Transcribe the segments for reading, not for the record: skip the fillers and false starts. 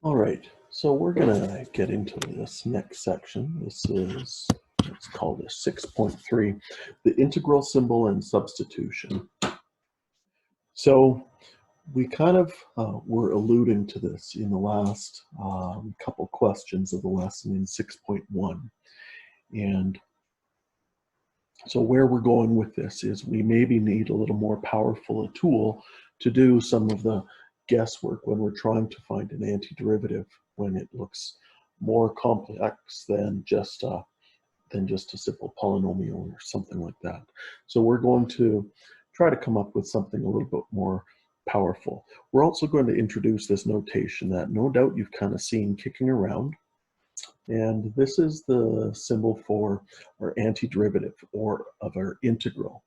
All right, so we're gonna get into this next section. This is, let's call this 6.3, the integral symbol and substitution. So we kind of were alluding to this in the last couple questions of the lesson in 6.1. And so where we're going with this is we maybe need a little more powerful a tool to do some of the guesswork when we're trying to find an antiderivative when it looks more complex than just a simple polynomial or something like that. So we're going to try to come up with something a little bit more powerful. We're also going to introduce this notation that no doubt you've kind of seen kicking around. And this is the symbol for our antiderivative or of our integral.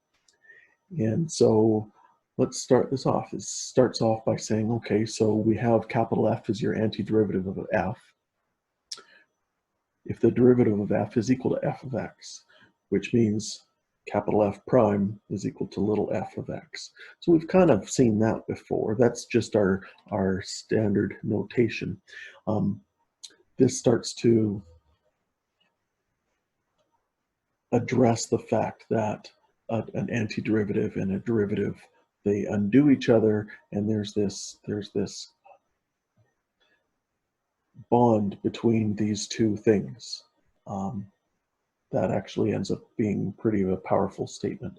And so let's start this off. It starts off by saying, okay, so we have capital F as your antiderivative of f. If the derivative of f is equal to f of x, which means capital F prime is equal to little f of x. So we've kind of seen that before. That's just our standard notation. This starts to address the fact that an antiderivative and a derivative, they undo each other, and there's this bond between these two things that actually ends up being pretty of a powerful statement.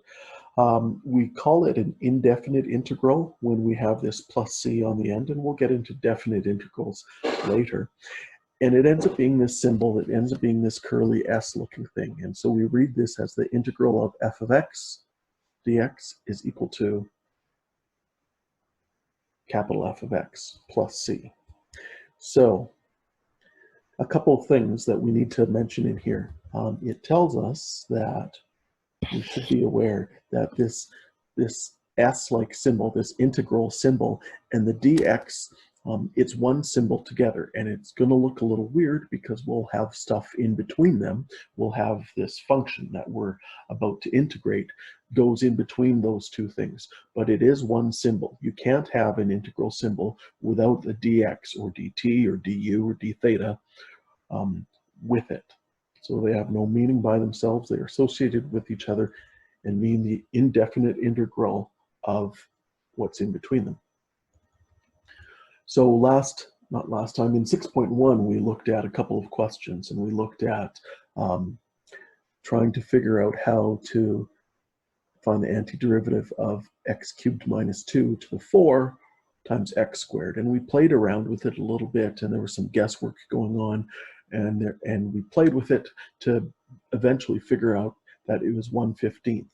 We call it an indefinite integral when we have this plus c on the end, and we'll get into definite integrals later. And it ends up being this symbol, it ends up being this curly S looking thing. And so we read this as the integral of f of x dx is equal to capital F of x plus c. So a couple of things that we need to mention in here. It tells us that we should be aware that this S-like symbol, this integral symbol, and the dx, it's one symbol together, and it's going to look a little weird because we'll have stuff in between them. We'll have this function that we're about to integrate goes in between those two things, but it is one symbol. You can't have an integral symbol without the dx or dt or du or d theta with it. So they have no meaning by themselves. They are associated with each other and mean the indefinite integral of what's in between them. So not last time, in 6.1, we looked at a couple of questions, and we looked at trying to figure out how to find the antiderivative of x cubed minus 2 to the 4 times x squared. And we played around with it a little bit, and there was some guesswork going on, and we played with it to eventually figure out that it was 1/15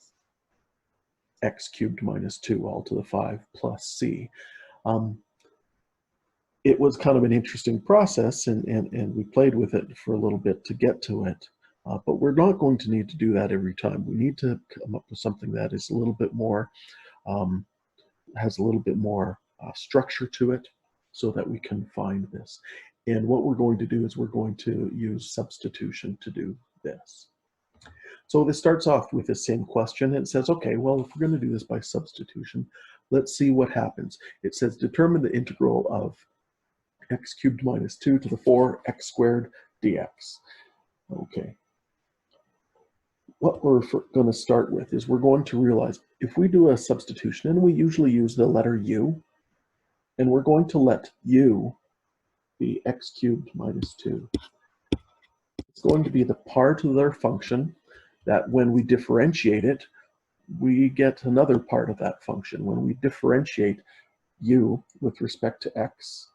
x cubed minus 2 all to the 5 plus c. It was kind of an interesting process, and we played with it for a little bit to get to it. But we're not going to need to do that every time. We need to come up with something that is a little bit more, has a little bit more structure to it so that we can find this. And what we're going to do is we're going to use substitution to do this. So this starts off with the same question. It says, okay, well, if we're going to do this by substitution, let's see what happens. It says determine the integral of x cubed minus 2 to the 4 x squared dx. Okay. What we're going to start with is we're going to realize if we do a substitution, and we usually use the letter u, and we're going to let u be x cubed minus 2. It's going to be the part of their function that when we differentiate it, we get another part of that function. When we differentiate u with respect to x,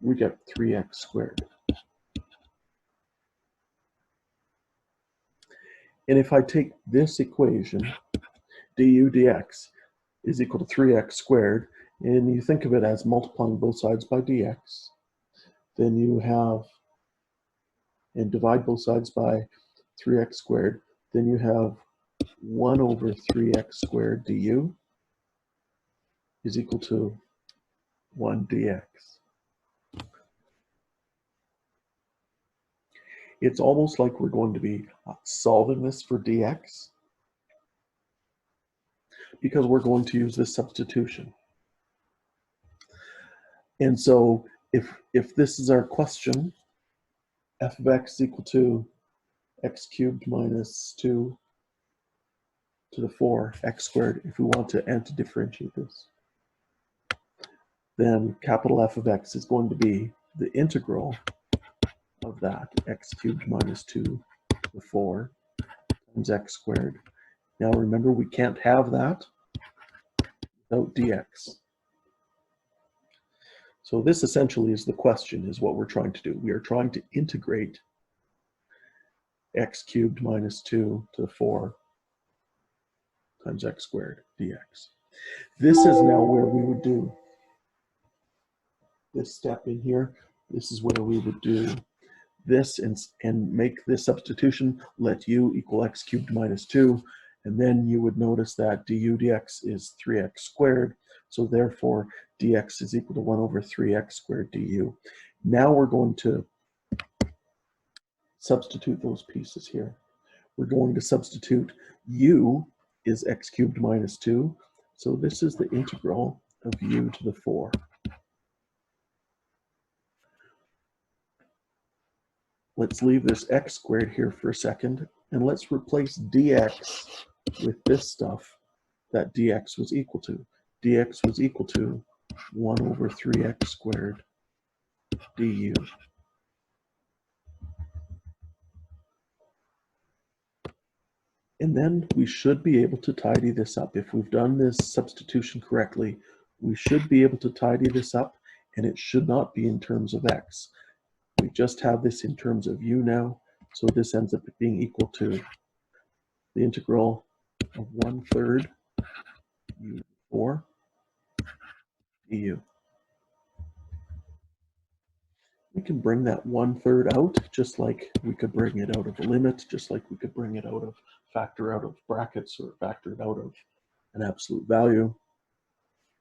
we get 3x squared. And if I take this equation, du dx is equal to 3x squared, and you think of it as multiplying both sides by dx, then you have, and divide both sides by 3x squared, then you have 1 over 3x squared du is equal to 1 dx. It's almost like we're going to be solving this for dx because we're going to use this substitution. And so if this is our question, f of x is equal to x cubed minus 2 to the 4 x squared, if we want to anti-differentiate this, then capital F of x is going to be the integral of that, x cubed minus 2 to the 4 times x squared. Now remember, we can't have that without dx. So this essentially is the question, is what we're trying to do. We are trying to integrate x cubed minus 2 to the 4 times x squared dx. This is now where we would do this step in here. This is where we would do this and make this substitution, let u equal x cubed minus 2, and then you would notice that du dx is 3x squared, so therefore dx is equal to 1 over 3x squared du. Now we're going to substitute those pieces here. We're going to substitute u is x cubed minus 2, so this is the integral of u to the 4. Let's leave this x squared here for a second, and let's replace dx with this stuff that dx was equal to. Dx was equal to 1 over 3x squared du. And then we should be able to tidy this up. If we've done this substitution correctly, we should be able to tidy this up, and it should not be in terms of x. We just have this in terms of u now, so this ends up being equal to the integral of 1/3 u to the 4 du. We can bring that 1/3 out, just like we could bring it out of a limit, just like we could bring it out of factor out of brackets, or factor it out of an absolute value,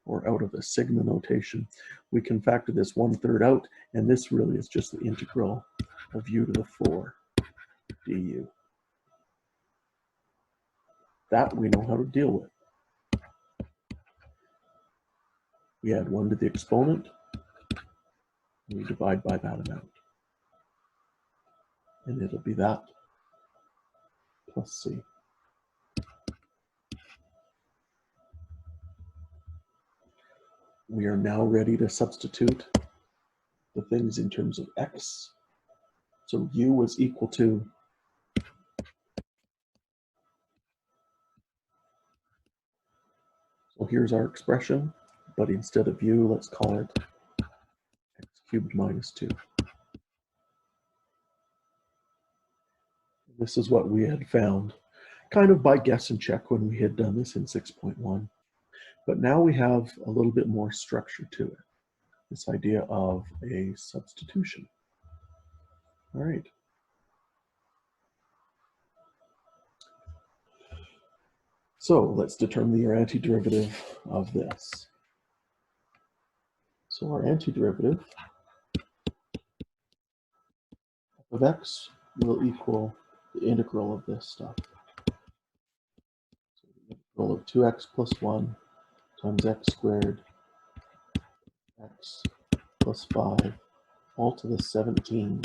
or out of a sigma notation. We can factor this 1/3 out, and this really is just the integral of u to the 4 du. That we know how to deal with. We add 1 to the exponent, and we divide by that amount. And it'll be that plus c. We are now ready to substitute the things in terms of x. So u was equal to so here's our expression, but instead of u, let's call it x cubed minus 2. This is what we had found, kind of by guess and check when we had done this in 6.1. But now we have a little bit more structure to it, this idea of a substitution. All right. So let's determine the antiderivative of this. So our antiderivative of x will equal the integral of this stuff. So the integral of 2x plus 1 times x squared x plus 5 all to the 17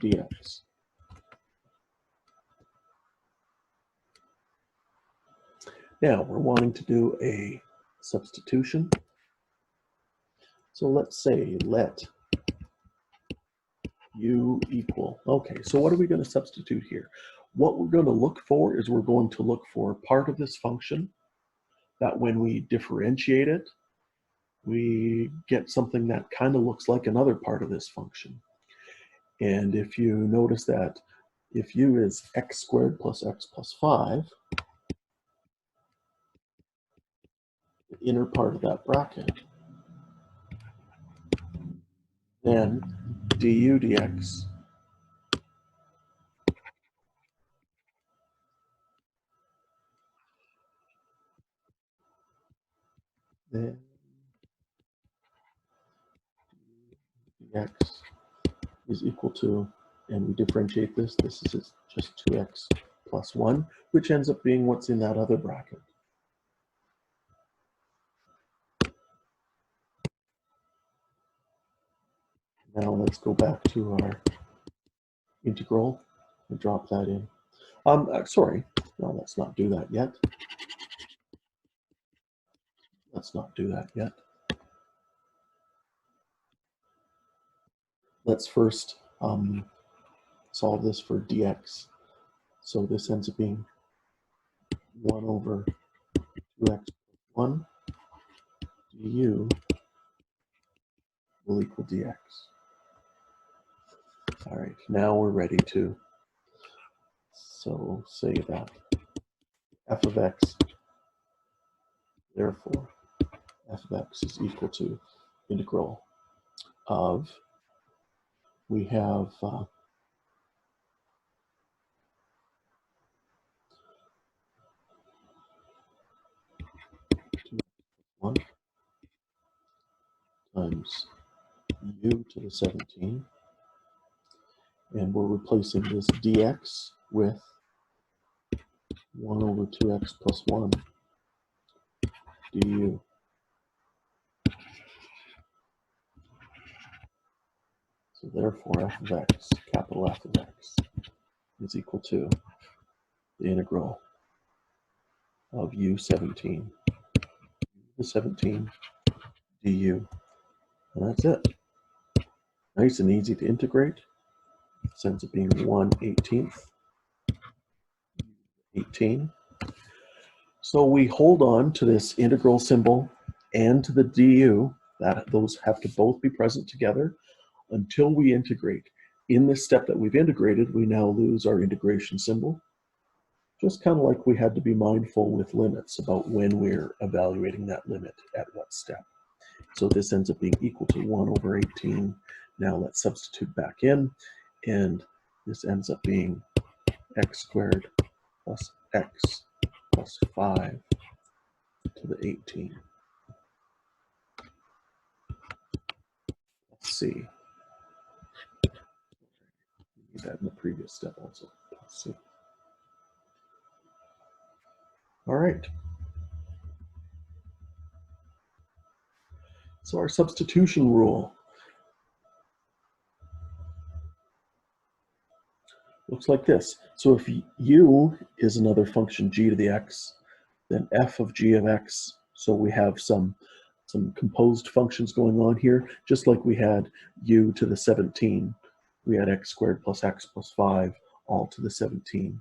dx. Now we're wanting to do a substitution. So let's say let u equal, okay, so what are we going to substitute here? What we're going to look for is we're going to look for part of this function that when we differentiate it, we get something that kind of looks like another part of this function. And if you notice that if u is x squared plus x plus 5, the inner part of that bracket, then du dx then dx is equal to, and we differentiate this, this is just 2x plus 1, which ends up being what's in that other bracket. Now let's go back to our integral and drop that in. Sorry, no, let's not do that yet. Let's not do that yet. Let's first solve this for dx. So this ends up being 1 over 2x plus 1 du will equal dx. All right, now we're ready to, so say that f of x, therefore f of x is equal to integral of, we have 1 times u to the 17, and we're replacing this dx with 1 over 2x plus 1 du. So therefore f of x, capital F of x, is equal to the integral of u17 to 17 du. And that's it. Nice and easy to integrate. This ends up being 1/18 18. So we hold on to this integral symbol and to the du, that those have to both be present together until we integrate. In this step that we've integrated, we now lose our integration symbol. Just kind of like we had to be mindful with limits about when we're evaluating that limit at what step. So this ends up being equal to 1 over 18. Now let's substitute back in, and this ends up being x squared plus x plus 5 to the 18. Let's see. We need that in the previous step also. Let's see. All right. So our substitution rule looks like this. So if u is another function g to the x, then f of g of x, so we have some composed functions going on here, just like we had u to the 17. We had x squared plus x plus 5 all to the 17.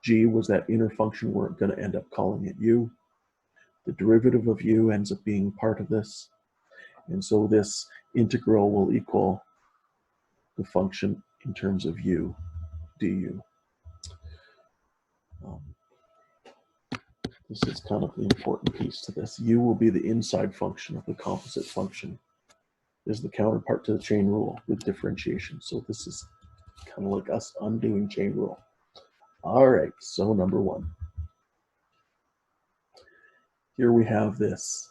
G was that inner function we're going to end up calling it u. The derivative of u ends up being part of this. And so this integral will equal the function in terms of u du. This is kind of the important piece to this. U will be the inside function of the composite function. Is the counterpart to the chain rule with differentiation. So this is kind of like us undoing chain rule. All right, so number 1. Here we have this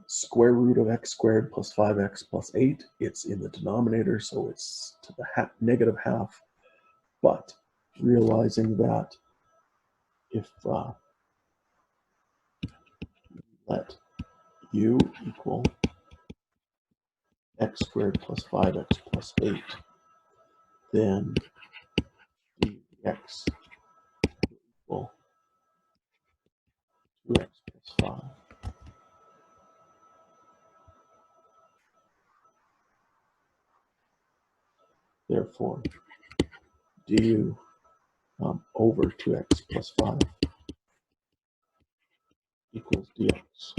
square root of x squared plus 5x plus 8. It's in the denominator, so it's to the negative half. But realizing that if let u equal x squared plus 5x plus 8, then dx equal 2x plus 5. Therefore, du over 2x plus 5 equals dx.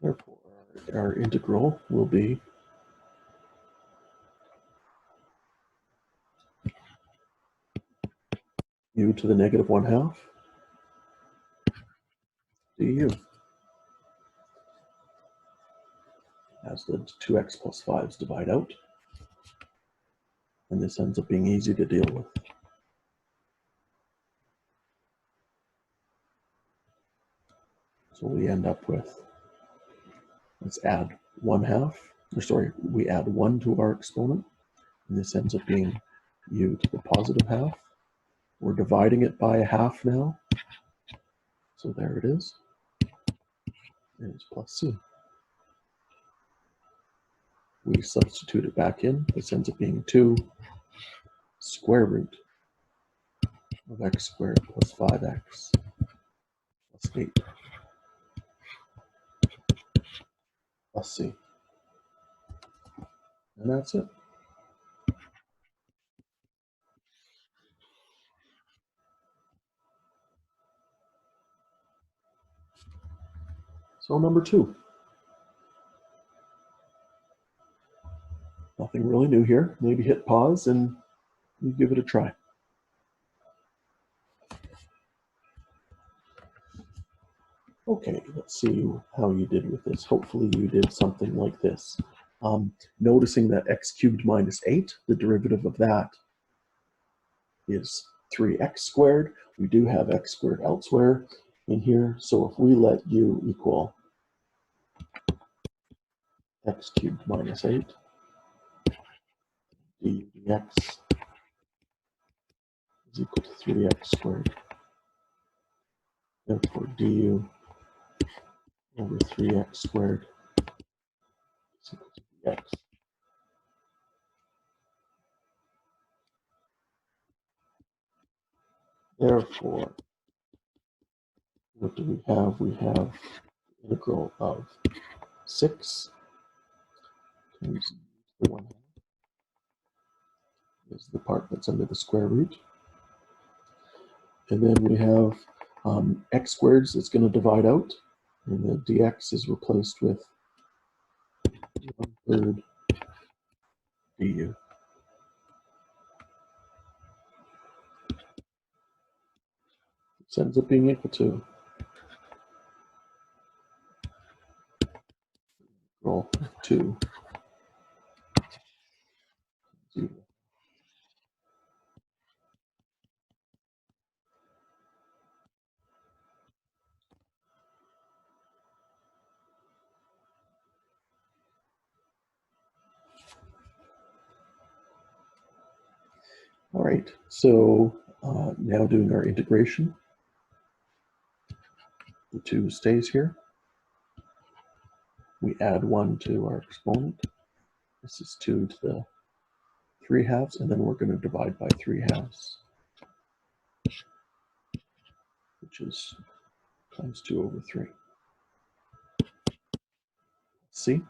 Therefore, our integral will be u to the negative 1/2 du. As the 2x plus 5's divide out. And this ends up being easy to deal with. So we end up with, let's add 1/2, or sorry, we add 1 to our exponent, and this ends up being u to the positive half We're dividing it by a half now. So there it is. And it's plus c. We substitute it back in. This ends up being 2 square root of x squared plus 5x plus 8 plus c. And that's it. So number 2. Nothing really new here. Maybe hit pause and you give it a try. Okay, let's see how you did with this. Hopefully you did something like this. Noticing that x cubed minus 8, the derivative of that is 3x squared. We do have x squared elsewhere in here, so if we let u equal x cubed minus 8, du dx is equal to 3x squared. Therefore, du over 3x squared is equal to dx. Therefore, what do we have? We have integral of 6 times the 1 half is the part that's under the square root. And then we have x squared that's going to divide out, and the dx is replaced with 1/3 du. This ends up being equal to integral of 2 0. All right, so now doing our integration. The 2 stays here. We add 1 to our exponent. This is 2 to the 3 halves, and then we're going to divide by 3 halves, which is times 2 over 3. See?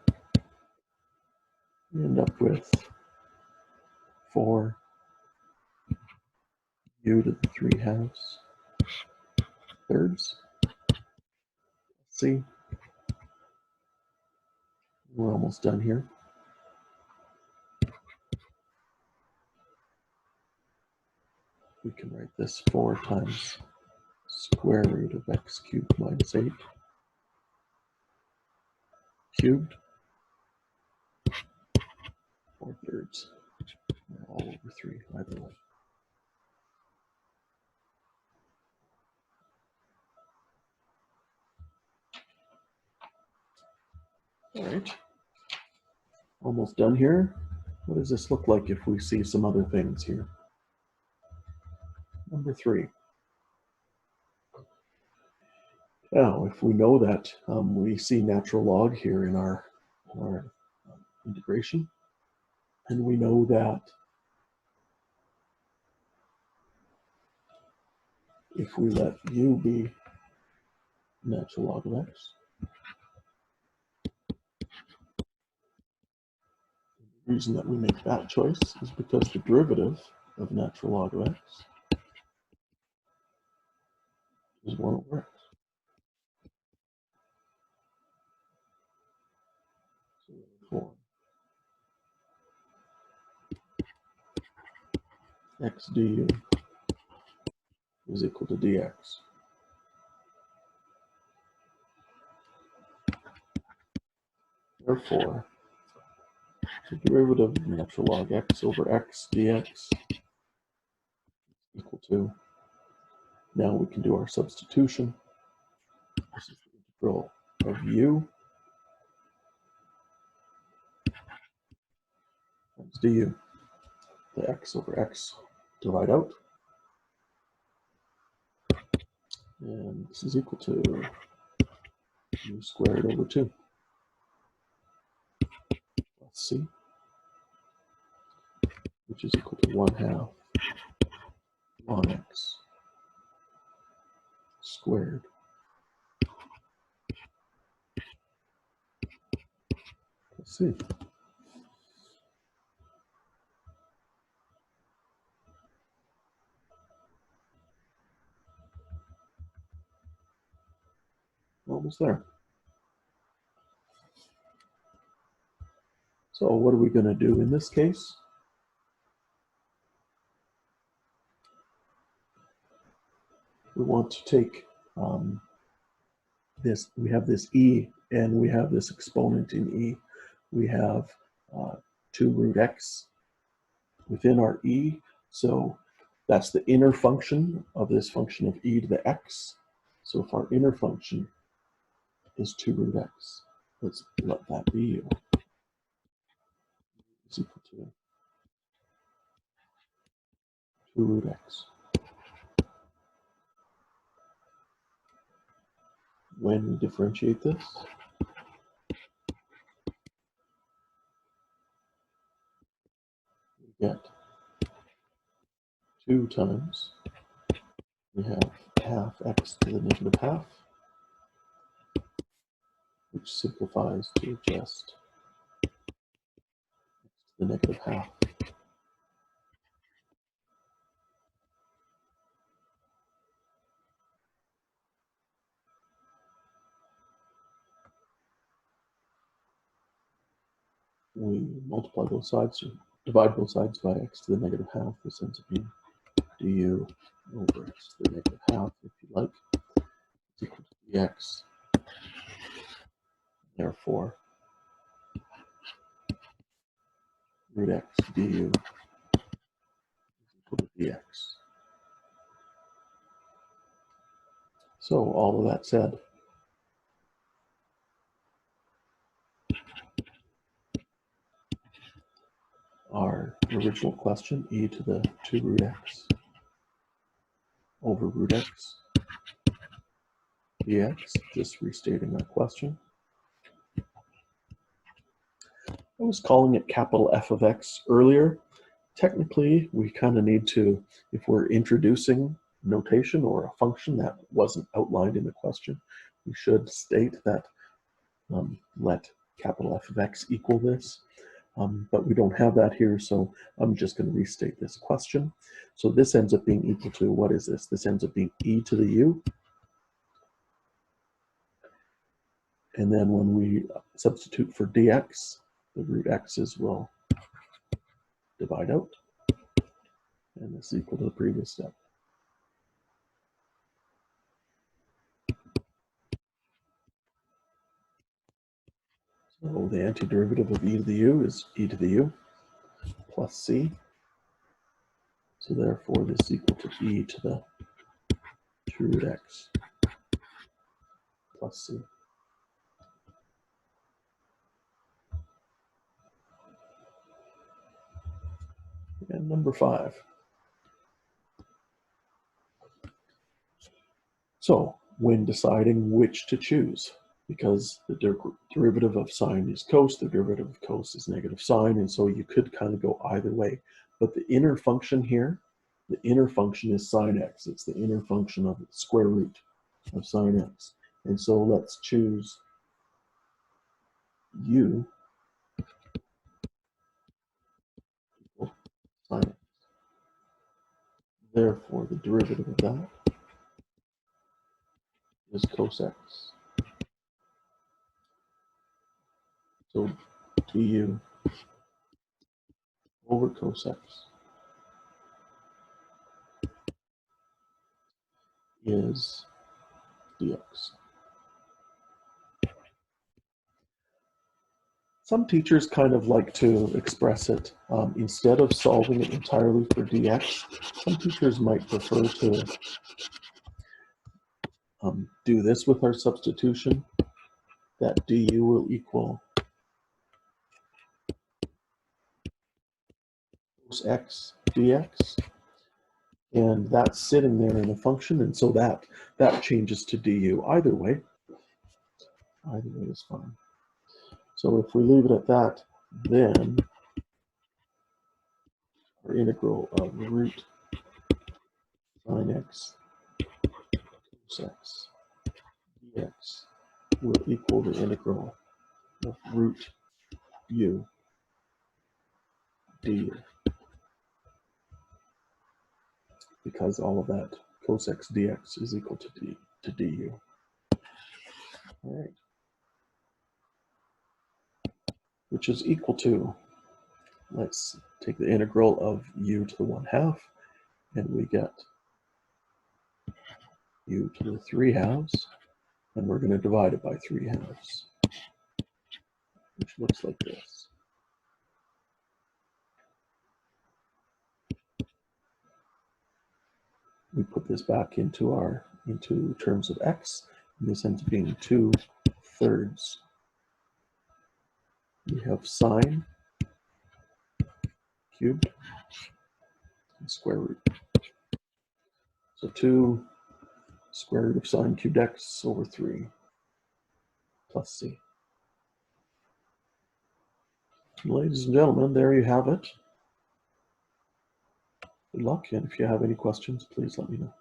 We end up with 4 u to the 3 halves thirds. See? We're almost done here. We can write this 4 times square root of x cubed minus 8 cubed, 4 thirds, all over 3 either way. All right, almost done here. What does this look like if we see some other things here? Number 3. Now, if we know that we see natural log here in our integration, and we know that if we let u be natural log of x, the reason that we make that choice is because the derivative of natural log of x is 1 over x. So therefore, x du is equal to dx. Therefore, the derivative of natural log x over x dx is equal to, now we can do our substitution. This is the integral of u times du. The x over x divide out. And this is equal to u squared over 2 plus c, which is equal to 1/2 ln x squared plus c. Almost there. So what are we going to do in this case? We want to take this, we have this e, and we have this exponent in e. We have 2 root x within our e, so that's the inner function of this function of e to the x. So if our inner function is 2 root x, let's let that be u, is equal to 2 root x. When we differentiate this, we get 2 times, we have half x to the negative half, which simplifies to just x to the negative half. We multiply both sides, or divide both sides by x to the negative half. This ends up being du over x to the negative half, if you like, is equal to dx. Therefore, root x du is equal to dx. So all of that said, our original question, e to the 2 root x over root x dx, just restating our question. I was calling it capital F of x earlier. Technically, we kind of need to, if we're introducing notation or a function that wasn't outlined in the question, we should state that let capital F of x equal this. But we don't have that here, so I'm just going to restate this question. So this ends up being equal to, what is this? This ends up being e to the u. And then when we substitute for dx, the root x's will divide out. And this is equal to the previous step. So the antiderivative of e to the u is e to the u plus c. So therefore this is equal to e to the 2 root x plus c. And number 5. So when deciding which to choose, because the derivative of sine is cos, the derivative of cos is negative sine, and so you could kind of go either way. But the inner function here, the inner function is sine x. It's the inner function of the square root of sine x. And so let's choose u equal sine x. Therefore, the derivative of that is cos x. So du over cos x is dx. Some teachers kind of like to express it instead of solving it entirely for dx. Some teachers might prefer to do this with our substitution, that du will equal cos x dx. And that's sitting there in a function, and so that changes to du. Either way is fine. So if we leave it at that, then our integral of root sine x cos x dx will equal the integral of root u du, because all of that cos x dx is equal to du. All right, which is equal to, let's take the integral of u to the 1/2, and we get u to the 3/2, and we're going to divide it by 3/2, which looks like this. We put this back into terms of x, and this ends up being 2/3. We have sine cubed and square root. So 2 square root of sine cubed x over 3 plus c. Ladies and gentlemen, there you have it. Good luck, and if you have any questions, please let me know.